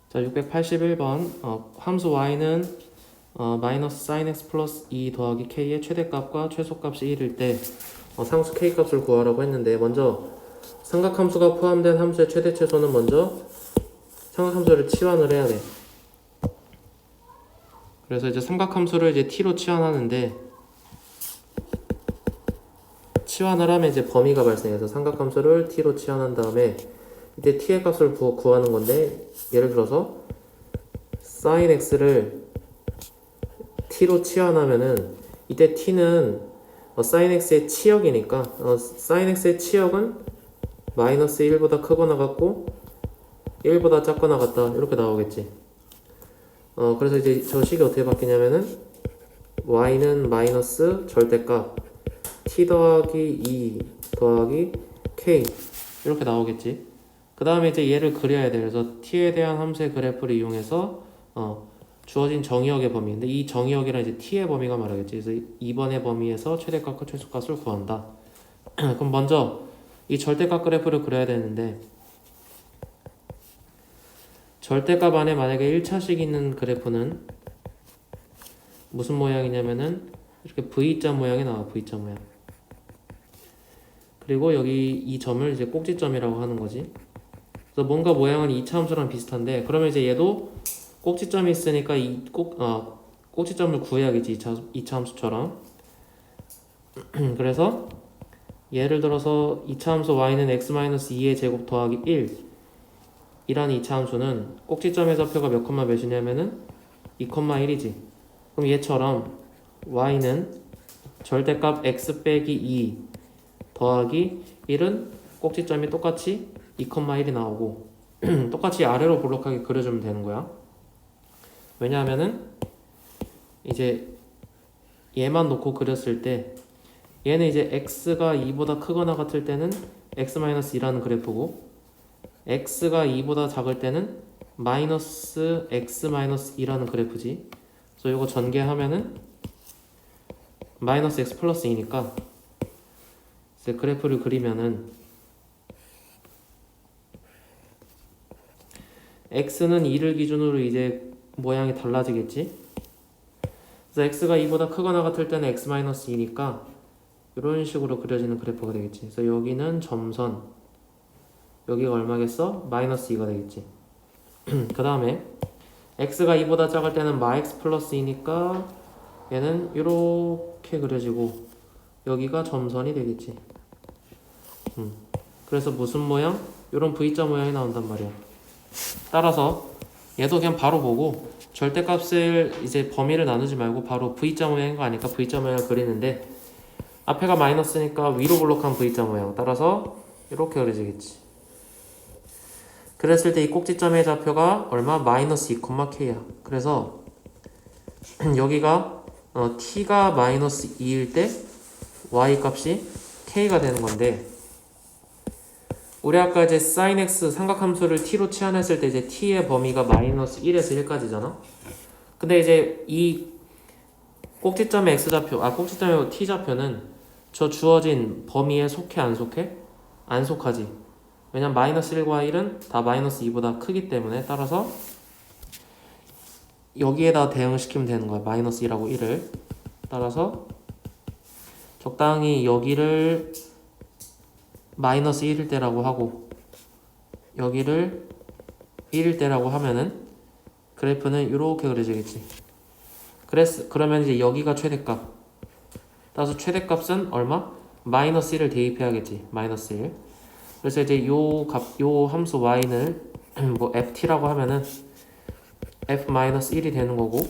자, 681번 함수 y는 마이너스 sin x 플러스 2 더하기 k의 최대값과 최소값이 1일 때 상수 k 값을 구하라고 했는데, 먼저 삼각함수가 포함된 함수의 최대 최소는 먼저 삼각함수를 치환을 해야 돼. 그래서 이제 삼각함수를 이제 t로 치환하는데, 치환을 하면 이제 범위가 발생해서 삼각함수를 t로 치환한 다음에 이때 t의 값을 구하는 건데, 예를 들어서 sin x를 t로 치환하면은 이때 t는 sin x의 치역이니까 sin x의 치역은 마이너스 1보다 크거나 같고 1보다 작거나 같다, 이렇게 나오겠지. 그래서 이제 저 식이 어떻게 바뀌냐면은 y는 마이너스 절대값 t 더하기 2 더하기 k 이렇게 나오겠지. 그 다음에 이제 얘를 그려야 돼. 그래서 t에 대한 함수의 그래프를 이용해서 주어진 정의역의 범위인데, 이 정의역이란 이제 t의 범위가 말하겠지. 그래서 2번의 범위에서 최대값과 최소값을 구한다. 그럼 먼저 이 절대값 그래프를 그려야 되는데, 절대값 안에 만약에 1차식 있는 그래프는 무슨 모양이냐면은 이렇게 V자 모양이 나와. V자 모양. 그리고 여기 이 점을 이제 꼭지점이라고 하는 거지. 그래서 뭔가 모양은 2차 함수랑 비슷한데, 그러면 이제 얘도 꼭지점이 있으니까 꼭지점을 구해야겠지. 2차 함수처럼. 그래서 예를 들어서 2차 함수 y는 x-2의 제곱 더하기 1 이란 2차 함수는 꼭지점의 좌표가 몇 콤마 몇이냐면은 2,1이지. 그럼 얘처럼 y는 절대값 x 빼기 2 더하기 1은 꼭지점이 똑같이 2,1이 나오고 똑같이 아래로 볼록하게 그려주면 되는 거야. 왜냐하면은 이제 얘만 놓고 그렸을 때 얘는 이제 x가 2보다 크거나 같을 때는 x-2라는 그래프고, x가 2보다 작을 때는 마이너스 x-2라는 그래프지. 그래서 이거 전개하면은 마이너스 x 플러스 2니까 이제 그래프를 그리면은 x는 2를 기준으로 이제 모양이 달라지겠지. 그래서 x가 2보다 크거나 같을 때는 x-2니까 이런 식으로 그려지는 그래프가 되겠지. 그래서 여기는 점선, 여기가 얼마겠어? 마이너스 2가 되겠지. 그 다음에 x가 2보다 작을 때는 마x 플러스 2니까 얘는 이렇게 그려지고 여기가 점선이 되겠지. 그래서 무슨 모양? 이런 V자 모양이 나온단 말이야. 따라서 얘도 그냥 바로 보고 절대값을 이제 범위를 나누지 말고 바로 V자 모양인 거 아니까 V자 모양을 그리는데, 앞에가 마이너스니까 위로 볼록한 V자 모양, 따라서 이렇게 그려지겠지. 그랬을 때 이 꼭지점의 좌표가 얼마? 마이너스 2,k야. 그래서 여기가 t가 마이너스 2일 때 y 값이 k가 되는 건데, 우리 아까 이제 sin x 삼각함수를 t로 치환했을 때 이제 t의 범위가 마이너스 1에서 1까지잖아. 근데 이제 이 꼭지점의 x좌표, 꼭지점의 t좌표는 저 주어진 범위에 속해 안 속해? 안 속하지. 왜냐면 마이너스 1과 1은 다 마이너스 2보다 크기 때문에, 따라서 여기에다 대응시키면 되는 거야. 마이너스 2라고 1을. 따라서 적당히 여기를 마이너스 1일 때라고 하고 여기를 1일 때라고 하면은 그래프는 이렇게 그려지겠지. 그러면 이제 여기가 최대값. 따라서 최대값은 얼마? 마이너스 1을 대입해야겠지. 마이너스 1. 그래서 이제 요 함수 y는 뭐 ft라고 하면은 f-1이 되는 거고,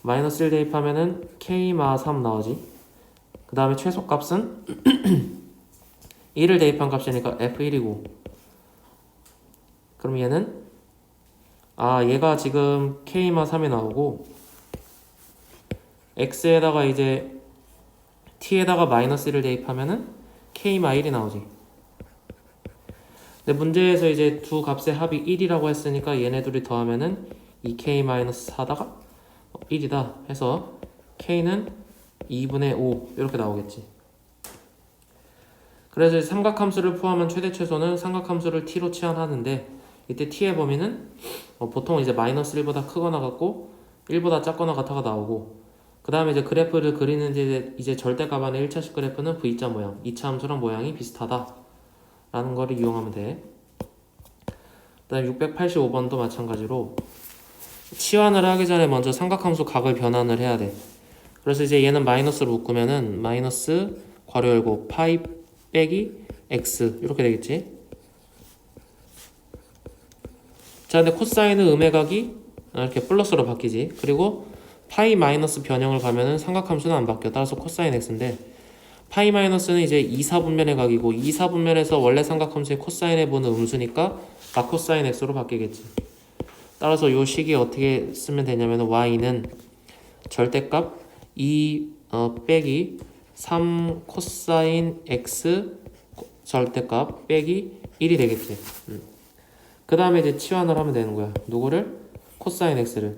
마이너스 1 대입하면은 k-3 나오지. 그 다음에 최소값은 1을 대입한 값이니까 f1이고, 그럼 얘는 얘가 지금 k-3이 나오고, x에다가 이제 t에다가 마이너스 1을 대입하면은 k-1이 나오지. 근데 문제에서 이제 두 값의 합이 1이라고 했으니까 얘네 둘이 더하면은 2k-4다가 1이다 해서 k는 2분의 5 이렇게 나오겠지. 그래서 삼각함수를 포함한 최대 최소는 삼각함수를 t로 치환하는데, 이때 t의 범위는 보통 이제 마이너스 1보다 크거나 같고 1보다 작거나 같아가 나오고, 그 다음에 이제 그래프를 그리는 이제 절대값 안에 1차식 그래프는 V자 모양, 2차 함수랑 모양이 비슷하다 라는 거를 이용하면 돼. 그 다음에 685번도 마찬가지로 치환을 하기 전에 먼저 삼각함수 각을 변환을 해야 돼. 그래서 이제 얘는 마이너스로 묶으면은 마이너스 괄호 열고 파이 빼기 x 이렇게 되겠지. 자, 근데 코사인은 음의 각이 이렇게 플러스로 바뀌지. 그리고 파이 마이너스 변형을 가면은 삼각함수는 안 바뀌어. 따라서 코사인 x인데, 파이 마이너스는 이제 2사분면의 각이고 2사분면에서 원래 삼각함수의 코사인에 보는 음수니까 마코사인 x로 바뀌겠지. 따라서 요 식이 어떻게 쓰면 되냐면 y는 절대값 2 빼기 3 코사인 x 절대값 빼기 1이 되겠지. 그 다음에 이제 치환을 하면 되는 거야. 누구를? 코사인 x를.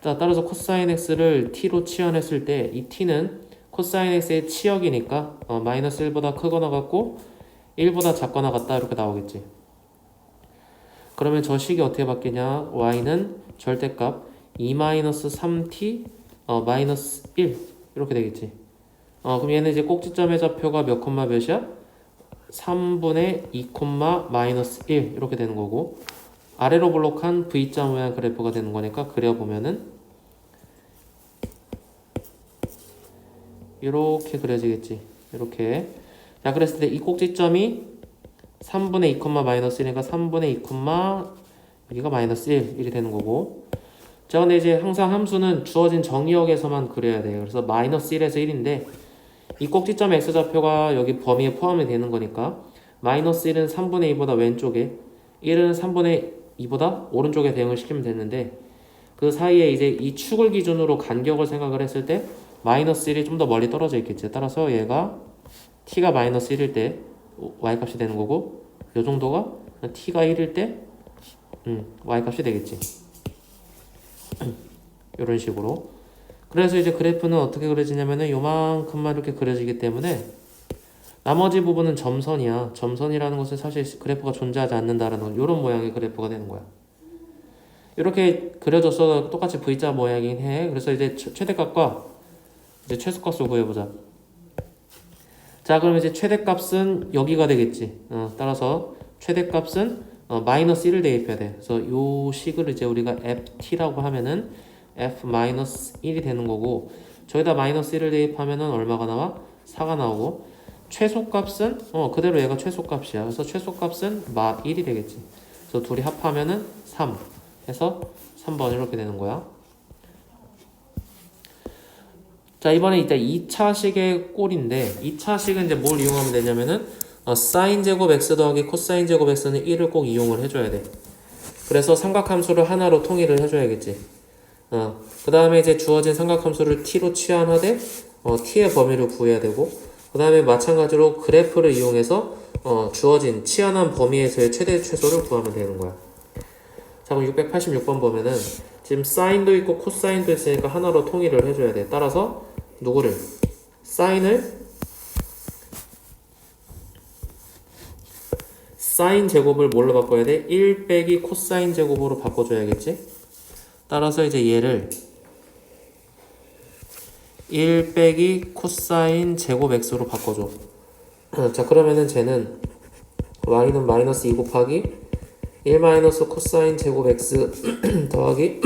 자, 따라서 코사인 x를 t로 치환했을 때 이 t는 코사인 x의 치역이니까 마이너스 1보다 크거나 같고 1보다 작거나 같다 이렇게 나오겠지. 그러면 저 식이 어떻게 바뀌냐? y는 절대값 2-3t 마이너스 1 이렇게 되겠지. 그럼 얘는 이제 꼭지점의 좌표가 몇 콤마 몇이야? 3분의 2 콤마 마이너스 1 이렇게 되는 거고, 아래로 볼록한 V자 모양 그래프가 되는 거니까 그려보면은 이렇게 그려지겠지. 이렇게. 자, 그랬을 때 이 꼭지점이 3분의 2 콤마 마이너스 1이니까 3분의 2 콤마 여기가 마이너스 1이 되는 거고. 자, 근데 이제 항상 함수는 주어진 정의역에서만 그려야 돼요. 그래서 마이너스 1에서 1인데 이 꼭지점 x좌표가 여기 범위에 포함이 되는 거니까 마이너스 1은 3분의 2보다 왼쪽에, 1은 3분의 2보다 오른쪽에 대응을 시키면 되는데, 그 사이에 이제 이 축을 기준으로 간격을 생각을 했을 때 마이너스 1이 좀 더 멀리 떨어져 있겠지. 따라서 얘가 t가 마이너스 1일 때 y값이 되는 거고, 요 정도가 t가 1일 때 y값이 되겠지. 이런 식으로. 그래서 이제 그래프는 어떻게 그려지냐면은 요만큼만 이렇게 그려지기 때문에 나머지 부분은 점선이야. 점선이라는 것은 사실 그래프가 존재하지 않는다라는 이런 모양의 그래프가 되는 거야. 이렇게 그려져서 똑같이 V자 모양이긴 해. 그래서 이제 최대값과 이제 최소값을 구해보자. 자, 그럼 이제 최대값은 여기가 되겠지. 따라서 최대값은 마이너스 1을 대입해야 돼. 그래서 요 식을 이제 우리가 ft라고 하면은 f-1이 되는 거고, 저기다 마이너스 1을 대입하면은 얼마가 나와? 4가 나오고, 최소값은 그대로 얘가 최소값이야. 그래서 최소값은 마 1이 되겠지. 그래서 둘이 합하면은 3 해서 3번 이렇게 되는 거야. 자, 이번에 이제 2차식의 꼴인데, 2차식은 이제 뭘 이용하면 되냐면은 사인 제곱 x 더하기 코사인 제곱 x는 1을 꼭 이용을 해줘야 돼. 그래서 삼각함수를 하나로 통일을 해줘야겠지. 그 다음에 이제 주어진 삼각함수를 t로 치환하되 t의 범위를 구해야 되고, 그 다음에 마찬가지로 그래프를 이용해서 주어진 치환한 범위에서의 최대 최소를 구하면 되는 거야. 자, 그럼 686번 보면은 지금 사인도 있고 코사인도 있으니까 하나로 통일을 해줘야 돼. 따라서 누구를? 사인 제곱을 뭘로 바꿔야 돼? 1 빼기 코사인 제곱으로 바꿔줘야겠지? 따라서 이제 얘를 1 빼기 코사인 제곱 x로 바꿔줘. 자, 그러면은 쟤는 y는 마이너스 2 곱하기 1 마이너스 코사인 제곱 x 더하기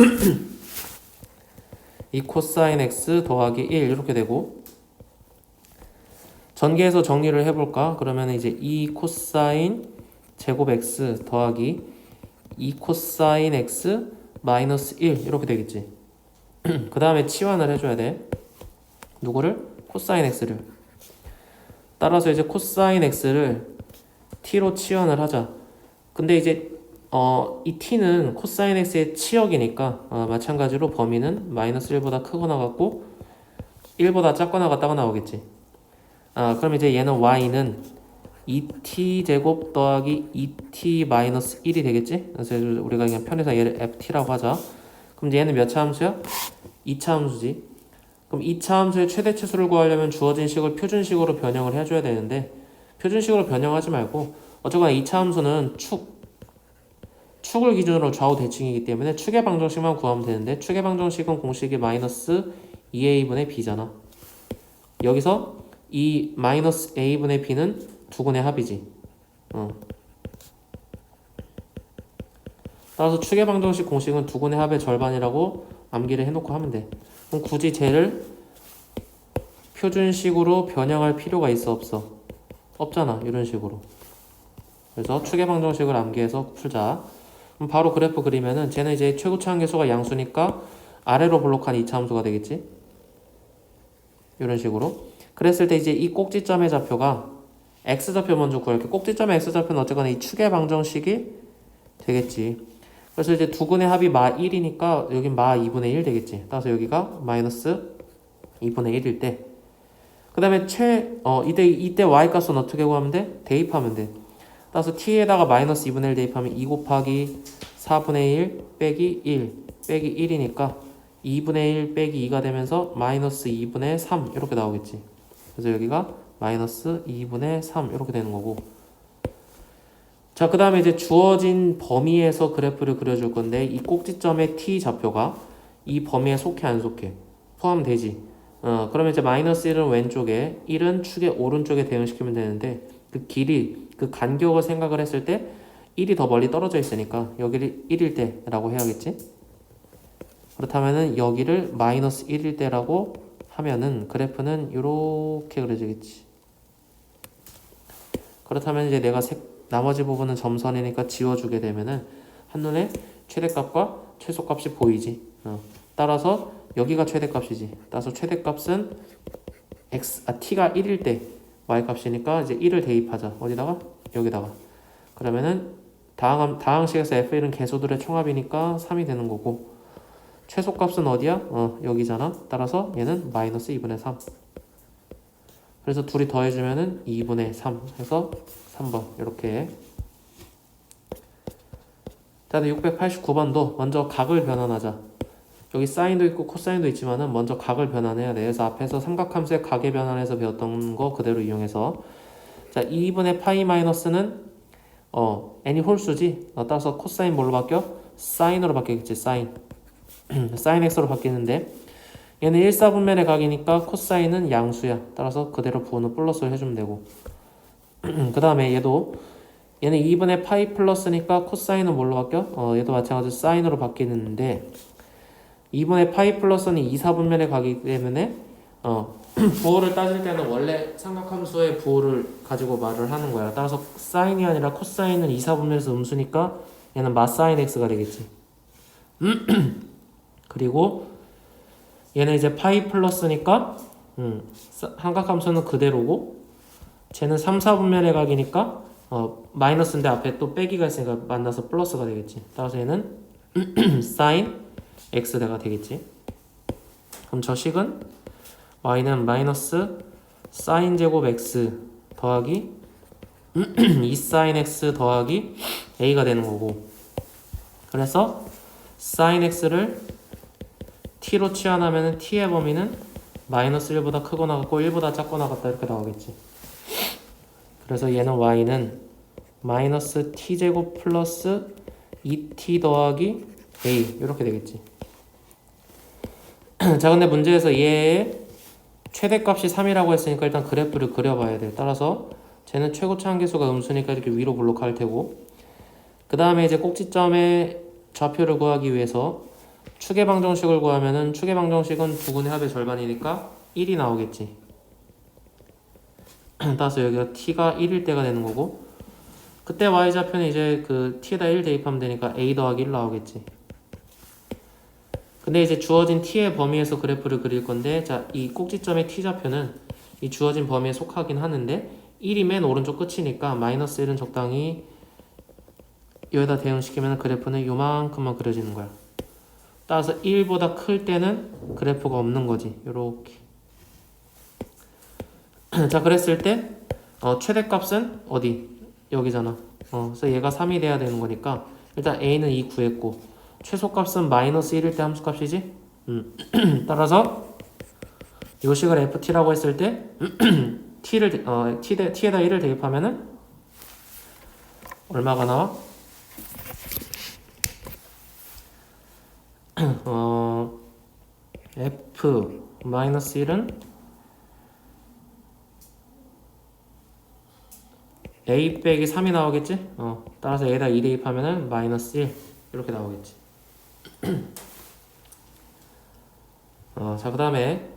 2 코사인 x 더하기 1 이렇게 되고, 전개해서 정리를 해볼까? 그러면 이제 2 코사인 제곱 x 더하기 2 코사인 x 마이너스 1 이렇게 되겠지. 그 다음에 치환을 해줘야 돼. 누구를? 코사인 x를. 따라서 이제 코사인 x를 t로 치환을 하자. 근데 이제 이 t는 코사인 x의 치역이니까 마찬가지로 범위는 마이너스 1보다 크거나 같고 1보다 작거나 같다가 나오겠지. 그럼 이제 얘는 y는 2t 제곱 더하기 2t 마이너스 1이 되겠지? 그래서 우리가 그냥 편해서 얘를 ft라고 하자. 그럼 이제 얘는 몇 차 함수야? 2차 함수지. 그럼 2차 함수의 최대 최소를 구하려면 주어진 식을 표준식으로 변형을 해줘야 되는데, 표준식으로 변형하지 말고 어쨌거나 2차 함수는 축 축을 기준으로 좌우 대칭이기 때문에 축의 방정식만 구하면 되는데 축의 방정식은 공식이 마이너스 2a분의 b잖아. 여기서 이 마이너스 a분의 b는 두근의 합이지. 따라서 축의 방정식 공식은 두근의 합의 절반이라고 암기를 해놓고 하면 돼. 그럼 굳이 쟤를 표준식으로 변형할 필요가 있어 없어? 없잖아. 이런 식으로. 그래서 축의 방정식을 암기해서 풀자. 그럼 바로 그래프 그리면은 쟤는 이제 최고치 한계수가 양수니까 아래로 블록한 이차함수가 되겠지. 이런 식으로. 그랬을 때 이제 이 꼭지점의 좌표가 x좌표 먼저 구할게. 꼭지점의 x좌표는 어쨌거나 이 축의 방정식이 되겠지. 그래서 이제 두근의 합이 마 1이니까 여긴 마 2분의 1 되겠지. 따라서 여기가 마이너스 2분의 1일 때. 그 다음에 이때 y 값은 어떻게 구하면 돼? 대입하면 돼. 따라서 t에다가 마이너스 2분의 1 대입하면 2 곱하기 4분의 1 빼기 1 빼기 1이니까 2분의 1 빼기 2가 되면서 마이너스 2분의 3 이렇게 나오겠지. 그래서 여기가 마이너스 2분의 3 이렇게 되는 거고. 자, 그 다음에 이제 주어진 범위에서 그래프를 그려줄 건데 이 꼭지점의 t 좌표가 이 범위에 속해 안 속해? 포함되지. 그러면 이제 마이너스 1은 왼쪽에 1은 축의 오른쪽에 대응시키면 되는데 그 길이 그 간격을 생각을 했을 때 1이 더 멀리 떨어져 있으니까 여기를 1일 때라고 해야겠지. 그렇다면은 여기를 마이너스 1일 때라고 하면은 그래프는 이렇게 그려지겠지. 그렇다면 이제 내가 나머지 부분은 점선이니까 지워주게 되면은 한눈에 최대값과 최소값이 보이지. 따라서 여기가 최대값이지. 따라서 최대값은 t가 1일 때 y값이니까 이제 1을 대입하자. 어디다가? 여기다가. 그러면은 다항식에서 f1은 개수들의 총합이니까 3이 되는 거고 최소값은 어디야? 여기잖아. 따라서 얘는 마이너스 2분의 3. 그래서 둘이 더해주면은 2분의 3 해서 3번 이렇게. 자, 689번도 먼저 각을 변환하자. 여기 사인도 있고 코사인도 있지만은 먼저 각을 변환해야 돼. 그래서 앞에서 삼각함수의 각의 변환에서 배웠던 거 그대로 이용해서 자 2분의 파이 마이너스는 n이 홀수지. 따라서 코사인 뭘로 바뀌어? 사인으로 바뀌겠지. 사인 사인 x로 바뀌는데 얘는 1사분면의 각이니까 코사인은 양수야. 따라서 그대로 부호는 플러스를 해주면 되고 그 다음에 얘는 2분의 파이 플러스니까 코사인은 뭘로 바뀌어? 얘도 마찬가지로 사인으로 바뀌는데 2분의 파이 플러스는 2사분면의 각이기 때문에 부호를 따질 때는 원래 삼각함수의 부호를 가지고 말을 하는 거야. 따라서 사인이 아니라 코사인은 2사분면에서 음수니까 얘는 마사인 x가 되겠지. 그리고 얘는 이제 파이 플러스니까 삼각함수는 그대로고 쟤는 3, 4분면의 각이니까 마이너스인데 앞에 또 빼기가 있으니까 만나서 플러스가 되겠지. 따라서 얘는 사인 x대가 되겠지. 그럼 저 식은 y는 마이너스 사인 제곱 x 더하기 2 사인 x 더하기 a가 되는 거고 그래서 사인 x를 t로 치환하면 t의 범위는 마이너스 1보다 크거나 같고 1보다 작거나 같다 이렇게 나오겠지. 그래서 얘는 y는 마이너스 t제곱 플러스 2t 더하기 a 이렇게 되겠지. 자, 근데 문제에서 얘의 최대값이 3이라고 했으니까 일단 그래프를 그려봐야 돼. 따라서 쟤는 최고치 한계수가 음수니까 이렇게 위로 블록할 테고 그 다음에 이제 꼭지점의 좌표를 구하기 위해서 축의 방정식을 구하면은 축의 방정식은 두근의 합의 절반이니까 1이 나오겠지. 따라서 여기가 t가 1일 때가 되는 거고 그때 y좌표는 이제 그 t에다 1 대입하면 되니까 a 더하기 1 나오겠지. 근데 이제 주어진 t의 범위에서 그래프를 그릴 건데 자, 이 꼭지점의 t좌표는 이 주어진 범위에 속하긴 하는데 1이 맨 오른쪽 끝이니까 마이너스 1은 적당히 여기다 대응시키면 그래프는 요만큼만 그려지는 거야. 따라서 1보다 클 때는 그래프가 없는 거지. 요렇게. 자, 그랬을 때 최대값은 어디? 여기잖아. 그래서 얘가 3이 돼야 되는 거니까 일단 a는 2 구했고 최소값은 마이너스 1일 때 함수값이지? 따라서 요식을 ft라고 했을 때 t에다 1을 대입하면은 얼마가 나와? f-1은 a 빼기 3이 나오겠지? 따라서 여기다 2 대입하면은 마이너스 1 이렇게 나오겠지. 자, 그 다음에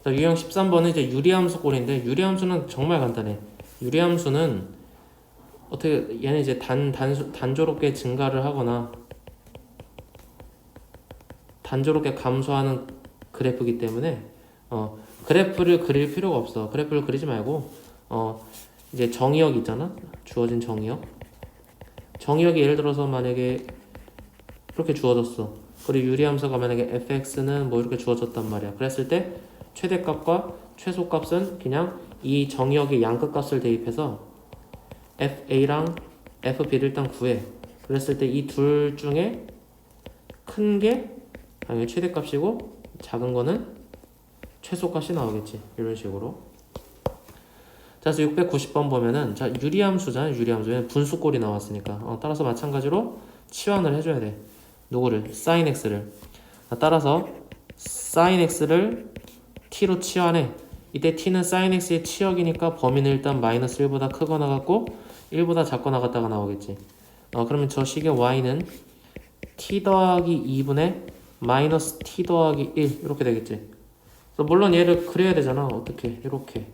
유형 13번은 이제 유리함수 꼴인데, 유리함수는 정말 간단해. 유리함수는 어떻게 얘는 이제 단조롭게 증가를 하거나 단조롭게 감소하는 그래프이기 때문에 그래프를 그릴 필요가 없어. 그래프를 그리지 말고 이제 정의역 있잖아. 주어진 정의역이 예를 들어서 만약에 이렇게 주어졌어. 그리고 유리함수가 만약에 fx는 뭐 이렇게 주어졌단 말이야. 그랬을 때 최대값과 최소값은 그냥 이 정의역의 양끝값을 대입해서 fa랑 fb를 일단 구해. 그랬을 때 이 둘 중에 큰 게 당연히 최대값이고 작은 거는 최소값이 나오겠지. 이런 식으로. 자, 그래서 690번 보면은, 자, 유리함수잖아요. 유리함수에는 분수꼴이 나왔으니까. 따라서 마찬가지로 치환을 해줘야 돼. 누구를? sin x를. 따라서 sin x를 t로 치환해. 이때 t는 sin x의 치역이니까 범위는 일단 마이너스 1보다 크거나 같고 1보다 작거나 같다가 나오겠지. 그러면 저 식의 y는 t 더하기 2분의 마이너스 t 더하기 1 이렇게 되겠지. 그래서 물론 얘를 그려야 되잖아. 어떻게? 이렇게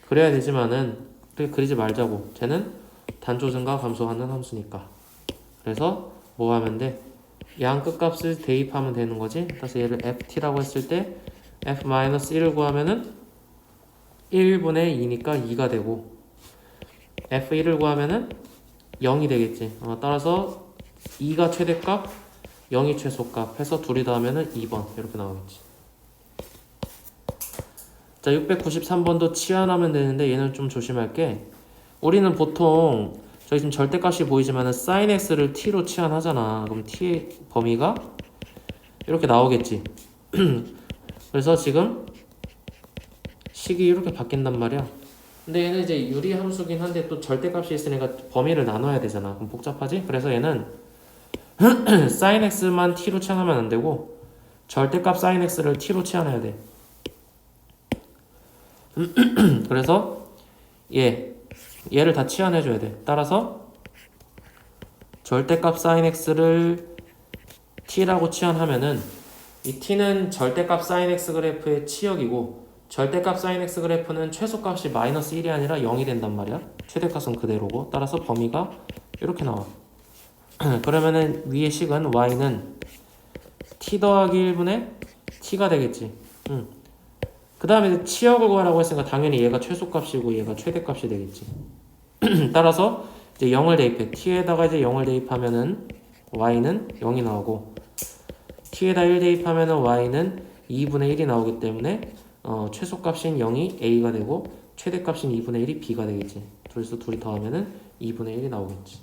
그래야 되지만은 그렇게 그리지 말자고. 쟤는 단조 증가 감소하는 함수니까. 그래서 뭐 하면 돼? 양 끝값을 대입하면 되는 거지. 그래서 얘를 ft라고 했을 때 f-1을 구하면은 1분의 2니까 2가 되고, f1을 구하면은 0이 되겠지. 따라서 2가 최대값, 0이 최소값 해서 둘이 더하면은 2번 이렇게 나오겠지. 자, 693번도 치환하면 되는데 얘는 좀 조심할 게, 우리는 보통 저기 지금 절대값이 보이지만은 sin x를 t로 치환하잖아. 그럼 t의 범위가 이렇게 나오겠지. 그래서 지금 식이 이렇게 바뀐단 말이야. 근데 얘는 이제 유리 함수긴 한데 또 절대값이 있으니까 범위를 나눠야 되잖아. 그럼 복잡하지? 그래서 얘는 sin x만 t로 치환하면 안 되고 절대값 sin x를 t로 치환해야 돼. 그래서 얘를 다 치환해줘야 돼. 따라서 절대값 sin x를 t라고 치환하면은 이 t는 절대값 sin x 그래프의 치역이고 절대값 sin x 그래프는 최소값이 마이너스 1이 아니라 0이 된단 말이야. 최대값은 그대로고. 따라서 범위가 이렇게 나와. 그러면은 위의 식은 y는 t 더하기 1분의 t가 되겠지. 그 다음에 치역을 구하라고 했으니까 당연히 얘가 최소값이고 얘가 최대값이 되겠지. 따라서 이제 0을 대입해. t에다가 이제 0을 대입하면은 y는 0이 나오고, t에다 1 대입하면은 y는 2분의 1이 나오기 때문에 최소값인 0이 a가 되고 최대값인 2분의 1이 b가 되겠지. 그래서 둘이 더하면은 2분의 1이 나오겠지.